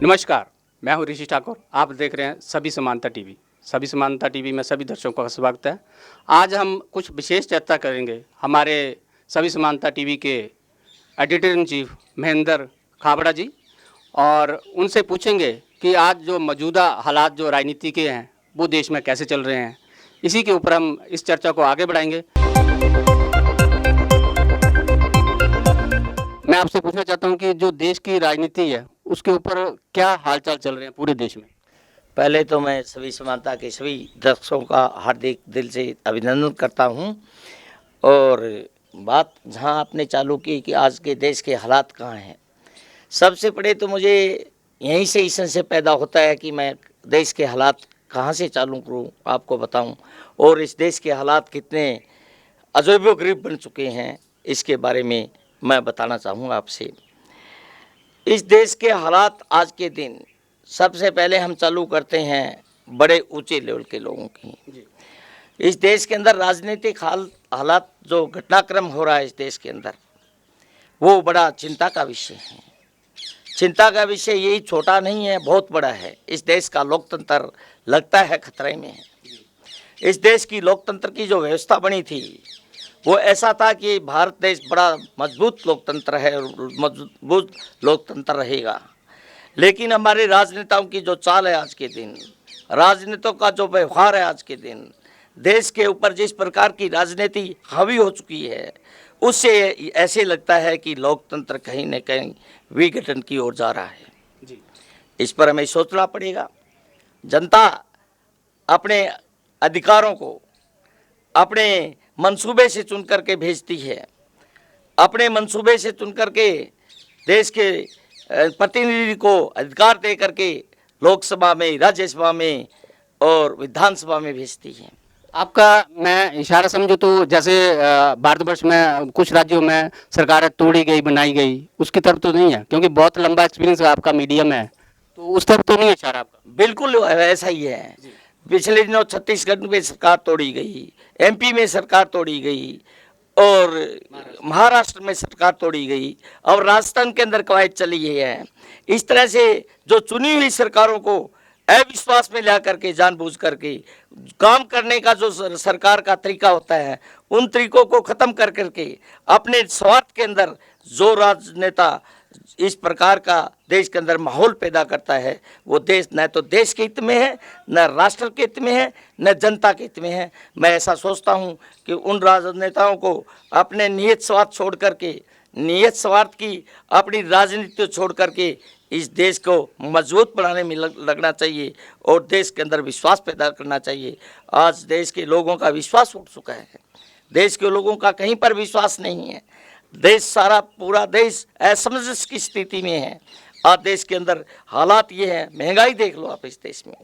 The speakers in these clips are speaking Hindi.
नमस्कार, मैं हूं ऋषि ठाकुर। आप देख रहे हैं सभी समानता टीवी। सभी समानता टीवी में सभी दर्शकों का स्वागत है। आज हम कुछ विशेष चर्चा करेंगे हमारे सभी समानता टीवी के editor in chief Mahendra Khabra ji, और उनसे पूछेंगे कि आज जो मौजूदा हालात जो राजनीति के हैं वो देश में कैसे चल रहे हैं। इसी के ऊपर हम इस चर्चा को आगे बढ़ाएंगे। मैं आपसे पूछना चाहता हूं कि जो देश की राजनीति है उसके ऊपर क्या हालचाल चल रहे हैं पूरे देश में। पहले तो मैं सभी समानता के सभी दर्शकों का हार्दिक दिल से अभिनंदन करता हूं। और बात जहां आपने चालू की कि आज के देश के हालात कहाँ हैं, सबसे पहले तो मुझे यहीं से इस से पैदा होता है कि मैं देश के हालात कहाँ से चालू करूं, आपको बताऊं। और इस देश के हालात कितने अजैबो-गरीब बन चुके हैं, इसके बारे में मैं बताना चाहूँगा आपसे। इस देश के हालात आज के दिन, सबसे पहले हम चालू करते हैं बड़े ऊंचे लेवल के लोगों की। इस देश के अंदर राजनीतिक हालात जो घटनाक्रम हो रहा है इस देश के अंदर, वो बड़ा चिंता का विषय है। चिंता का विषय यही छोटा नहीं है, बहुत बड़ा है। इस देश का लोकतंत्र लगता है खतरे में है। इस देश की लोकतंत्र की जो व्यवस्था बनी थी वो ऐसा था कि भारत देश बड़ा मजबूत लोकतंत्र है और मजबूत लोकतंत्र रहेगा। लेकिन हमारे राजनेताओं की जो चाल है आज के दिन, राजनीतियों का जो व्यवहार है आज के दिन, देश के ऊपर जिस प्रकार की राजनीति हावी हो चुकी है, उससे ऐसे लगता है कि लोकतंत्र कहीं न कहीं विघटन की ओर जा रहा है जी। इस पर हमें सोचना पड़ेगा। जनता अपने अधिकारों को अपने मंसूबे से चुन करके भेजती है, अपने मंसूबे से चुन करके देश के प्रतिनिधि को अधिकार दे करके लोकसभा में, राज्यसभा में और विधानसभा में भेजती है। आपका मैं इशारा समझूं तो जैसे भारतवर्ष में कुछ राज्यों में सरकारें तोड़ी गई, बनाई गई, उसकी तरफ तो नहीं है, क्योंकि बहुत लंबा एक्सपीरियंस आपका मीडिया में है, तो उस तरफ तो नहीं है इशारा आपका। बिल्कुल ऐसा ही है। पिछले दिनों छत्तीसगढ़ में सरकार तोड़ी गई, एमपी में सरकार तोड़ी गई और महाराष्ट्र में सरकार तोड़ी गई और राजस्थान के अंदर कवायद चली है। इस तरह से जो चुनी हुई सरकारों को अविश्वास में ला करके जानबूझ करके काम करने का जो सरकार का तरीका होता है, उन तरीकों को ख़त्म कर करके अपने स्वार्थ के अंदर जो राजनेता इस प्रकार का देश के अंदर माहौल पैदा करता है, वो देश न तो देश के हित में है, न राष्ट्र के हित में है, न जनता के हित में है। मैं ऐसा सोचता हूँ कि उन राजनेताओं को अपने निहित स्वार्थ छोड़ करके, निहित स्वार्थ की अपनी राजनीति छोड़ करके इस देश को मजबूत बनाने में लगना चाहिए और देश के अंदर विश्वास पैदा करना चाहिए। आज देश के लोगों का विश्वास उठ चुका है, देश के लोगों का कहीं पर विश्वास नहीं है। देश सारा पूरा देश असमंजस की स्थिति में है। आज देश के अंदर हालात ये हैं, महंगाई देख लो आप। इस देश में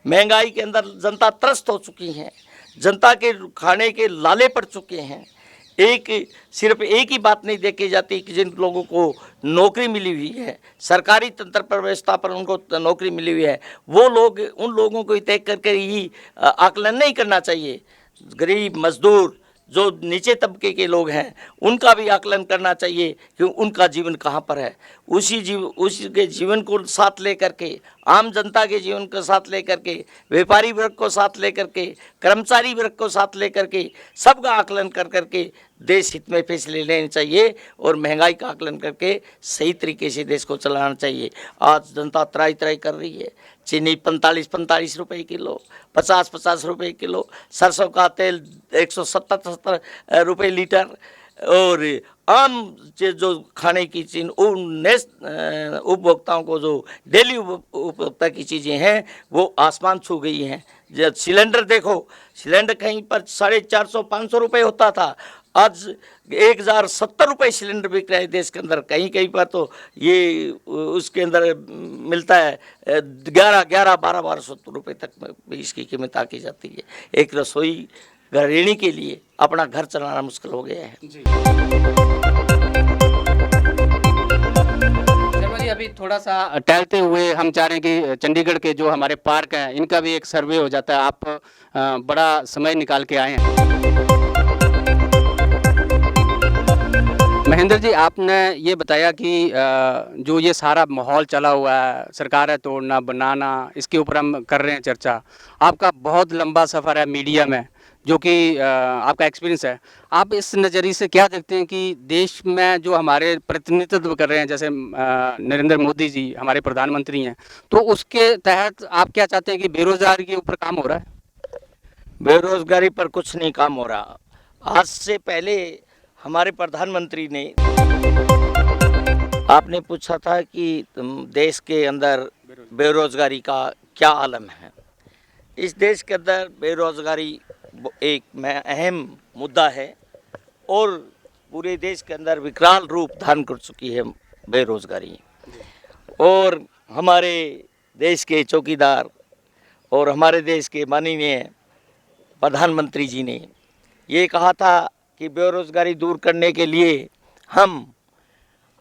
महंगाई के अंदर जनता त्रस्त हो चुकी है, जनता के खाने के लाले पड़ चुके हैं। सिर्फ एक ही बात नहीं देखी जाती कि जिन लोगों को नौकरी मिली हुई है, सरकारी तंत्र पर व्यवस्था पर उनको नौकरी मिली हुई है, वो लोग उन लोगों को देख करके ही आकलन नहीं करना चाहिए। गरीब मजदूर जो नीचे तबके के लोग हैं, उनका भी आकलन करना चाहिए कि उनका जीवन कहाँ पर है। उसी के जीवन को साथ लेकर के, आम जनता के जीवन को साथ लेकर के, व्यापारी वर्ग को साथ लेकर के, कर्मचारी वर्ग को साथ लेकर के, सबका आकलन कर करके देश हित में फैसले लेने चाहिए और महंगाई का आकलन करके सही तरीके से देश को चलाना चाहिए। आज जनता त्राही त्राही कर रही है। चीनी 45 रुपये किलो, 50 रुपये किलो, सरसों का तेल 170 रुपये लीटर, और आम जो खाने की चीज़ उपभोक्ताओं को जो डेली उपभोक्ता की चीज़ें हैं वो आसमान छू गई हैं। जब सिलेंडर देखो, सिलेंडर कहीं पर 450-500 रुपये होता था, आज 1070 रुपये सिलेंडर बिक रहा है देश के अंदर। कहीं कहीं पर तो ये उसके अंदर मिलता है 1200 रुपये तक में इसकी कीमत आकी जाती है। एक रसोई गृहिणी के लिए अपना घर चलाना मुश्किल हो गया है जी। अभी थोड़ा सा टहलते हुए हम चाह रहे हैं कि चंडीगढ़ के जो हमारे पार्क हैं इनका भी एक सर्वे हो जाता है। आप बड़ा समय निकाल के आए हैं। महेंद्र जी, आपने ये बताया कि जो ये सारा माहौल चला हुआ है, सरकारें तोड़ना बनाना, इसके ऊपर हम कर रहे हैं चर्चा। आपका बहुत लंबा सफ़र है मीडिया में, जो कि आपका एक्सपीरियंस है। आप इस नज़रिए से क्या देखते हैं कि देश में जो हमारे प्रतिनिधित्व कर रहे हैं, जैसे नरेंद्र मोदी जी हमारे प्रधानमंत्री हैं, तो उसके तहत आप क्या चाहते हैं कि बेरोजगारी के ऊपर काम हो रहा है? बेरोजगारी पर कुछ नहीं काम हो रहा। आज से पहले हमारे प्रधानमंत्री ने, आपने पूछा था कि देश के अंदर बेरोजगारी का क्या आलम है। इस देश के अंदर बेरोजगारी एक अहम मुद्दा है और पूरे देश के अंदर विकराल रूप धारण कर चुकी है बेरोजगारी। और हमारे देश के चौकीदार और हमारे देश के माननीय प्रधानमंत्री जी ने ये कहा था कि बेरोजगारी दूर करने के लिए हम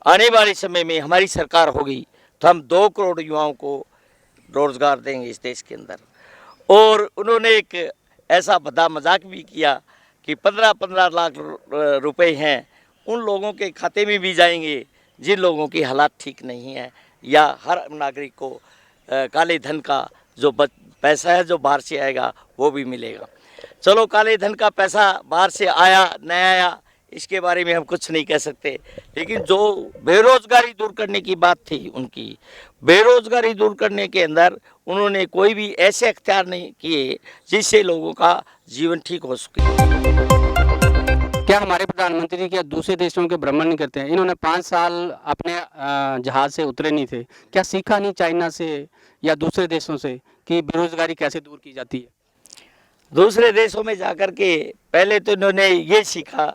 आने वाले समय में, हमारी सरकार होगी तो हम 2 करोड़ युवाओं को रोजगार देंगे इस देश के अंदर। और उन्होंने एक ऐसा भद्दा मजाक भी किया कि 15-15 लाख रुपए हैं उन लोगों के खाते में भी जाएंगे जिन लोगों की हालात ठीक नहीं है, या हर नागरिक को काले धन का जो पैसा है जो बाहर से आएगा वो भी मिलेगा। चलो, काले धन का पैसा बाहर से आया न आया इसके बारे में हम कुछ नहीं कह सकते, लेकिन जो बेरोजगारी दूर करने की बात थी उनकी, बेरोजगारी दूर करने के अंदर उन्होंने कोई भी ऐसे अख्तियार नहीं किए जिससे लोगों का जीवन ठीक हो सके। क्या हमारे प्रधानमंत्री क्या दूसरे देशों के भ्रमण नहीं करते हैं? इन्होंने 5 साल अपने जहाज़ से उतरे नहीं थे। क्या सीखा नहीं चाइना से या दूसरे देशों से कि बेरोजगारी कैसे दूर की जाती है? दूसरे देशों में जाकर के पहले तो इन्होंने ये सीखा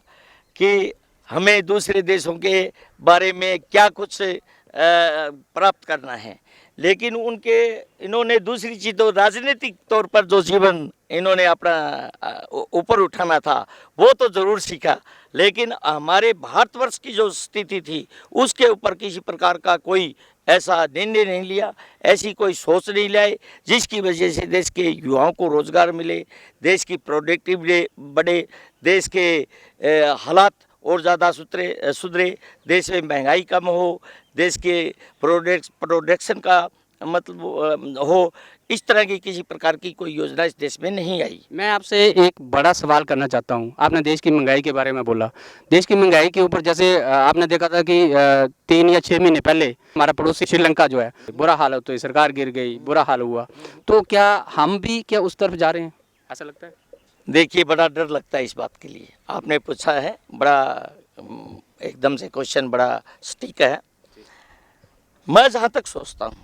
कि हमें दूसरे देशों के बारे में क्या कुछ प्राप्त करना है, लेकिन इन्होंने दूसरी चीज़ तो राजनीतिक तौर पर जो जीवन इन्होंने अपना ऊपर उठाना था वो तो ज़रूर सीखा, लेकिन हमारे भारतवर्ष की जो स्थिति थी उसके ऊपर किसी प्रकार का कोई ऐसा निर्णय नहीं लिया, ऐसी कोई सोच नहीं लाए जिसकी वजह से देश के युवाओं को रोज़गार मिले, देश की प्रोडक्टिविटी बढ़े, देश के हालात और ज़्यादा सुधरे, देश में महंगाई कम हो, देश के प्रोडक्शन का मतलब हो। इस तरह की किसी प्रकार की कोई योजना इस देश में नहीं आई। मैं आपसे एक बड़ा सवाल करना चाहता हूँ। आपने देश की महंगाई के बारे में बोला। देश की महंगाई के ऊपर जैसे आपने देखा था कि 3 या 6 महीने पहले हमारा पड़ोसी श्रीलंका जो है, बुरा हाल होता है, सरकार गिर गई, बुरा हाल हुआ। तो क्या हम भी क्या उस तरफ जा रहे हैं, ऐसा लगता है? देखिए, बड़ा डर लगता है इस बात के लिए। आपने पूछा है, बड़ा एकदम से क्वेश्चन बड़ा सटीक है। मैं जहाँ तक सोचता हूँ,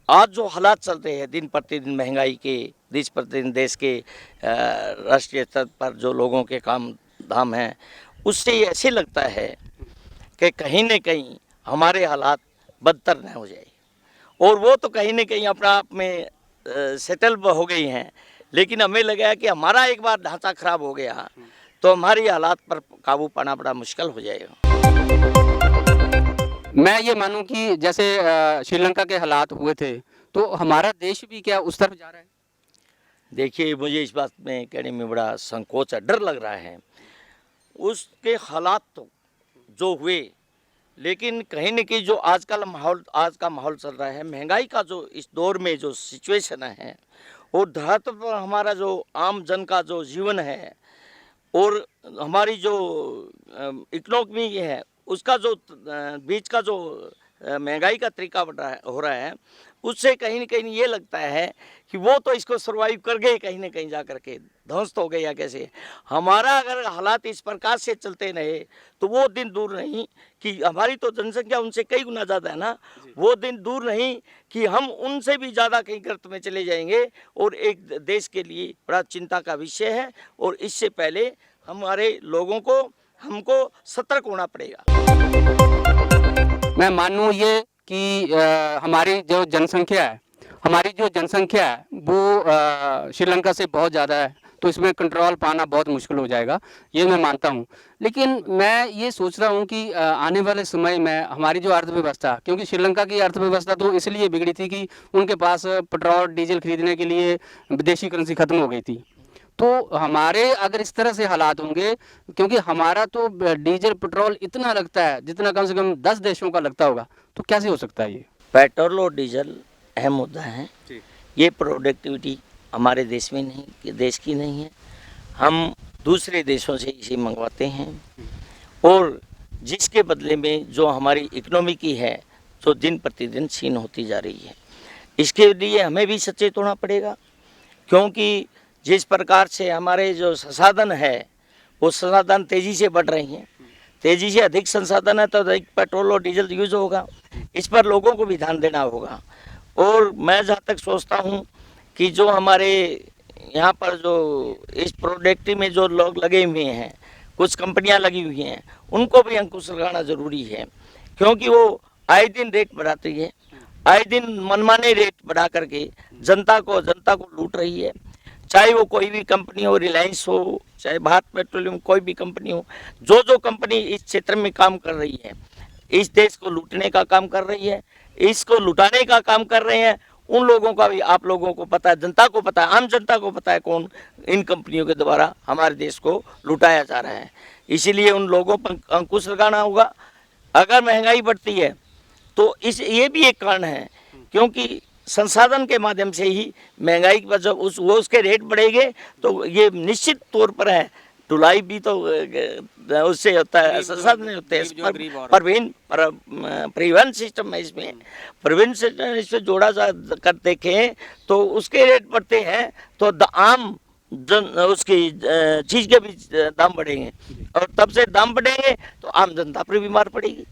आज जो हालात चल रहे हैं दिन प्रतिदिन महंगाई के, दिन प्रतिदिन देश के राष्ट्रीय स्तर पर जो लोगों के काम धाम हैं, उससे ये ऐसे लगता है कि कहीं न कहीं हमारे हालात बदतर न हो जाए। और वो तो कहीं न कहीं अपना आप में सेटल हो गई हैं, लेकिन हमें लगा है कि हमारा एक बार ढांचा खराब हो गया तो हमारी हालात पर काबू पाना बड़ा मुश्किल हो जाएगा। मैं ये मानूं कि जैसे श्रीलंका के हालात हुए थे, तो हमारा देश भी क्या उस तरफ जा रहा है? देखिए, मुझे इस बात में कहने में बड़ा संकोच है, डर लग रहा है। उसके हालात तो जो हुए, लेकिन कहीं न कहीं जो आज का माहौल चल रहा है, महंगाई का जो इस दौर में जो सिचुएशन है, और धरातल पर हमारा जो आम जन का जो जीवन है और हमारी जो इकोनॉमी है, उसका जो बीच का जो महंगाई का तरीका हो रहा है, उससे कहीं न कहीं ये लगता है कि वो तो इसको सर्वाइव कर गए, कहीं न कहीं जा कर के ध्वस्त हो गए या कैसे। हमारा अगर हालात इस प्रकार से चलते रहे तो वो दिन दूर नहीं कि हमारी तो जनसंख्या उनसे कई गुना ज़्यादा है ना, वो दिन दूर नहीं कि हम उनसे भी ज़्यादा कहीं गर्त में चले जाएंगे, और एक देश के लिए बड़ा चिंता का विषय है। और इससे पहले हमारे लोगों को, हमको सतर्क होना पड़ेगा। मैं मानूं ये कि हमारी जो जनसंख्या है वो श्रीलंका से बहुत ज़्यादा है, तो इसमें कंट्रोल पाना बहुत मुश्किल हो जाएगा, ये मैं मानता हूँ। लेकिन मैं ये सोच रहा हूँ कि आने वाले समय में हमारी जो अर्थव्यवस्था, क्योंकि श्रीलंका की अर्थव्यवस्था तो इसलिए बिगड़ी थी कि उनके पास पेट्रोल डीजल खरीदने के लिए विदेशी करेंसी ख़त्म हो गई थी। तो हमारे अगर इस तरह से हालात होंगे, क्योंकि हमारा तो डीजल पेट्रोल इतना लगता है जितना कम से कम 10 देशों का लगता होगा, तो कैसे हो सकता है ये? पेट्रोल और डीजल अहम मुद्दा है। जी। ये प्रोडक्टिविटी हमारे देश में नहीं, देश की नहीं है। हम दूसरे देशों से इसे मंगवाते हैं और जिसके बदले में जो हमारी इकोनॉमी की है, जो दिन प्रतिदिन छीन होती जा रही है, इसके लिए हमें भी सचेत होना पड़ेगा। क्योंकि जिस प्रकार से हमारे जो संसाधन है वो संसाधन तेज़ी से बढ़ रही हैं, तेज़ी से अधिक संसाधन है तो अधिक पेट्रोल और डीजल यूज होगा। इस पर लोगों को भी ध्यान देना होगा। और मैं जहाँ तक सोचता हूँ कि जो हमारे यहाँ पर जो इस प्रोडक्ट में जो लोग लगे हुए हैं, कुछ कंपनियां लगी हुई हैं, उनको भी अंकुश लगाना ज़रूरी है। क्योंकि वो आए दिन रेट बढ़ाती है, आए दिन मनमाने रेट बढ़ा करके जनता को लूट रही है। चाहे वो कोई भी कंपनी हो, रिलायंस हो, चाहे भारत पेट्रोलियम, कोई भी कंपनी हो, जो कंपनी इस क्षेत्र में काम कर रही है, इस देश को लूटने का काम कर रही है, इसको लुटाने का काम कर रहे हैं, उन लोगों का भी आप लोगों को पता है, जनता को पता है, आम जनता को पता है कौन इन कंपनियों के द्वारा हमारे देश को लुटाया जा रहा है। इसीलिए उन लोगों पर अंकुश लगाना होगा। अगर महंगाई बढ़ती है तो ये भी एक कारण है, क्योंकि संसाधन के माध्यम से ही महंगाई की वजह उसके रेट बढ़ेंगे तो ये निश्चित तौर पर है, ढुलाई भी तो उससे होता है, संसाधन होते हैं। परिवहन सिस्टम है, इसमें परिवहन सिस्टम इससे जोड़ा जा कर देखें तो उसके रेट बढ़ते हैं तो आम उसकी चीज़ के भी दाम बढ़ेंगे और तब से दाम बढ़ेंगे तो आम जनता पर बीमार पड़ेगी।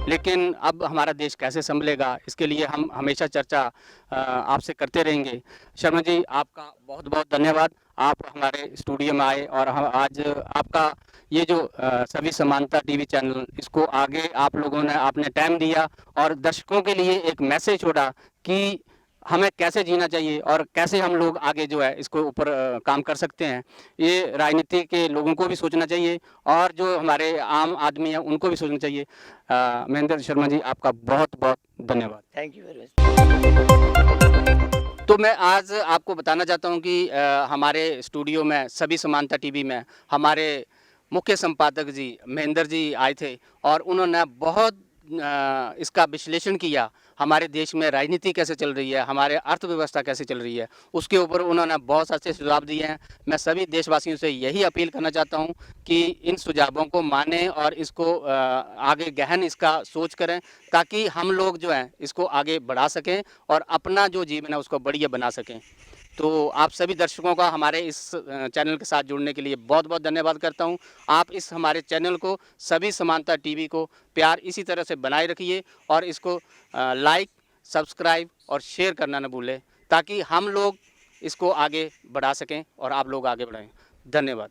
लेकिन अब हमारा देश कैसे संभलेगा, इसके लिए हम हमेशा चर्चा आपसे करते रहेंगे। शर्मा जी, आपका बहुत बहुत धन्यवाद। आप हमारे स्टूडियो में आए और हम आज आपका ये जो सभी समानता टीवी चैनल, इसको आगे आप लोगों ने आपने टाइम दिया और दर्शकों के लिए एक मैसेज छोड़ा कि हमें कैसे जीना चाहिए और कैसे हम लोग आगे जो है इसको ऊपर काम कर सकते हैं। ये राजनीति के लोगों को भी सोचना चाहिए और जो हमारे आम आदमी हैं उनको भी सोचना चाहिए। महेंद्र शर्मा जी, आपका बहुत बहुत धन्यवाद। Thank you very much. तो मैं आज आपको बताना चाहता हूँ कि हमारे स्टूडियो में सभी समानता टीवी में हमारे मुख्य संपादक जी महेंद्र जी आए थे और उन्होंने बहुत इसका विश्लेषण किया। हमारे देश में राजनीति कैसे चल रही है, हमारे अर्थव्यवस्था कैसे चल रही है, उसके ऊपर उन्होंने बहुत अच्छे सुझाव दिए हैं। मैं सभी देशवासियों से यही अपील करना चाहता हूं कि इन सुझावों को मानें और इसको आगे गहन इसका सोच करें, ताकि हम लोग जो हैं इसको आगे बढ़ा सकें और अपना जो जीवन है उसको बढ़िया बना सकें। तो आप सभी दर्शकों का हमारे इस चैनल के साथ जुड़ने के लिए बहुत बहुत धन्यवाद करता हूं। आप इस हमारे चैनल को, सभी समानता टीवी को प्यार इसी तरह से बनाए रखिए और इसको लाइक, सब्सक्राइब और शेयर करना न भूलें, ताकि हम लोग इसको आगे बढ़ा सकें और आप लोग आगे बढ़ाएं। धन्यवाद।